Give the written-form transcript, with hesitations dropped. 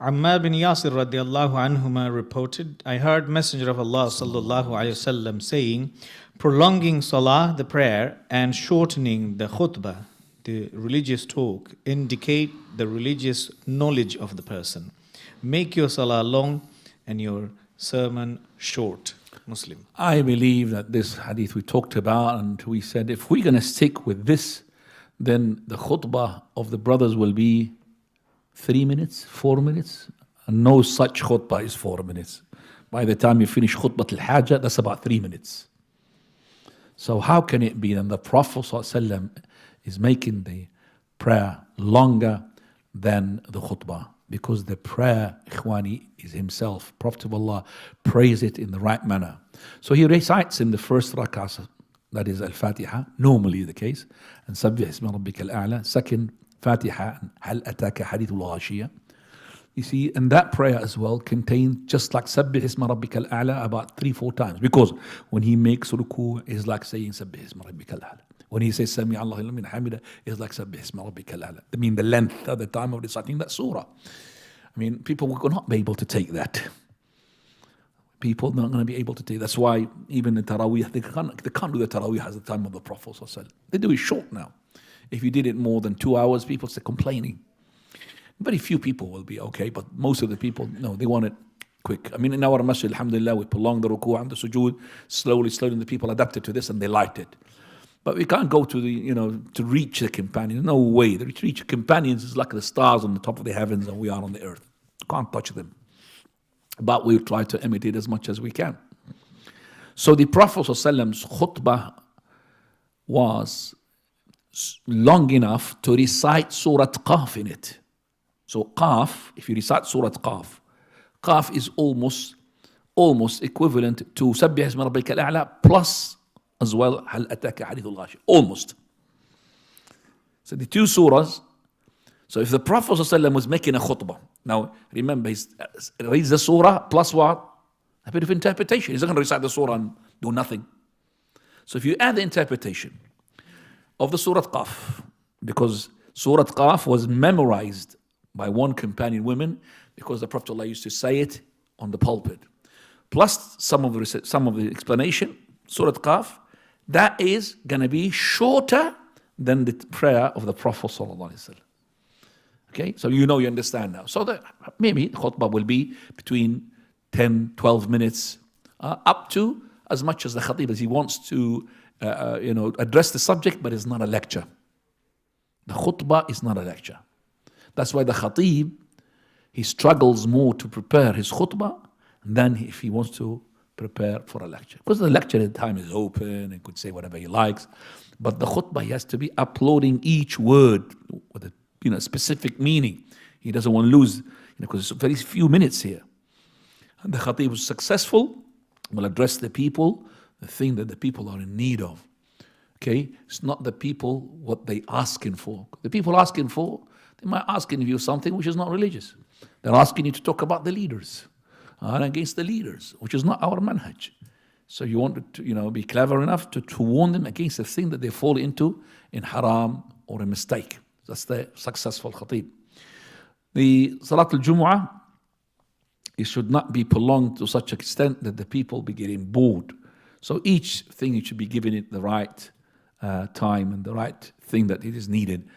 Ammar bin Yasir radiallahu anhuma reported, I heard Messenger of Allah sallallahu alayhi wasallam saying, prolonging salah, the prayer, and shortening the khutbah, the religious talk, indicate the religious knowledge of the person. Make your salah long and your sermon short. Muslim. I believe that this hadith we talked about, and we said if we're going to stick with this, then the khutbah of the brothers will be 3 minutes, 4 minutes. And no such khutbah is 4 minutes. By the time you finish khutbah al-hajjah, that's about 3 minutes. So how can it be that the Prophet ﷺ is making the prayer longer than the khutbah? Because the prayer, ikhwani, is himself. Prophet of Allah prays it in the right manner. So he recites in the first rak'ah, that is al-Fatiha, normally the case, and Sabbih isma rabbika al-a'la. Second, Fatiha, and Hal ataka hadithul ghashiyah. You see, and that prayer as well contains, just like Sabbih isma rabbika al-a'la, about 3-4 times. Because when he makes ruku', it's like saying Sabbih isma rabbika al-a'la. When he says Sami Allahu liman hamida, it's like Sabbih isma rabbika al-a'la. I mean the length at the time of reciting that surah. I mean, people will not be able to take that. People are not going to be able to take. That's why even the Taraweeh, they can't do the Taraweeh as the time of the Prophet. They do it short now. If you did it more than 2 hours, people start complaining. Very few people will be okay, but most of the people, no, they want it quick. I mean, in our masjid, alhamdulillah, we prolong the ruku' and the sujood, slowly, the people adapted to this and they liked it. But we can't go to the, to reach the companions. No way. The reach the companions is like the stars on the top of the heavens and we are on the earth. Can't touch them. But we'll try to imitate as much as we can. So the Prophet ﷺ's khutbah was long enough to recite Surah Qaf in it. So Qaf, if you recite Surah Qaf, Qaf is almost equivalent to Sabbih isma rabbika al-a'la plus as well Hal ataka hadithul ghashiyah. Almost. So the two surahs. So if the Prophet ﷺ was making a khutbah, now remember he reads the surah plus what? A bit of interpretation. He's not going to recite the surah and do nothing. So if you add the interpretation of the Surah Qaf, because Surah Qaf was memorized by one companion woman, because the Prophet ﷺ used to say it on the pulpit, plus some of the explanation, Surah Qaf, that is going to be shorter than the prayer of the Prophet ﷺ. Okay, so you understand now. So that maybe the khutbah will be between 10, 12 minutes, up to as much as the khatib as he wants to, address the subject, but it's not a lecture. The khutbah is not a lecture. That's why the khatib, he struggles more to prepare his khutbah than if he wants to prepare for a lecture. Because the lecture at the time is open and could say whatever he likes. But the khutbah, he has to be uploading each word with a specific meaning. He doesn't want to lose, because it's very few minutes here. And the khatib was successful, will address the people, the thing that the people are in need of. Okay? It's not the people what they asking for. The people asking for, they might asking you something which is not religious. They're asking you to talk about the leaders and against the leaders, which is not our manhaj. So you want to, be clever enough to warn them against the thing that they fall into in haram or a mistake. That's the successful khatib. The Salat al-Jumu'ah, it should not be prolonged to such extent that the people be getting bored. So each thing you should be giving it the right time and the right thing that it is needed.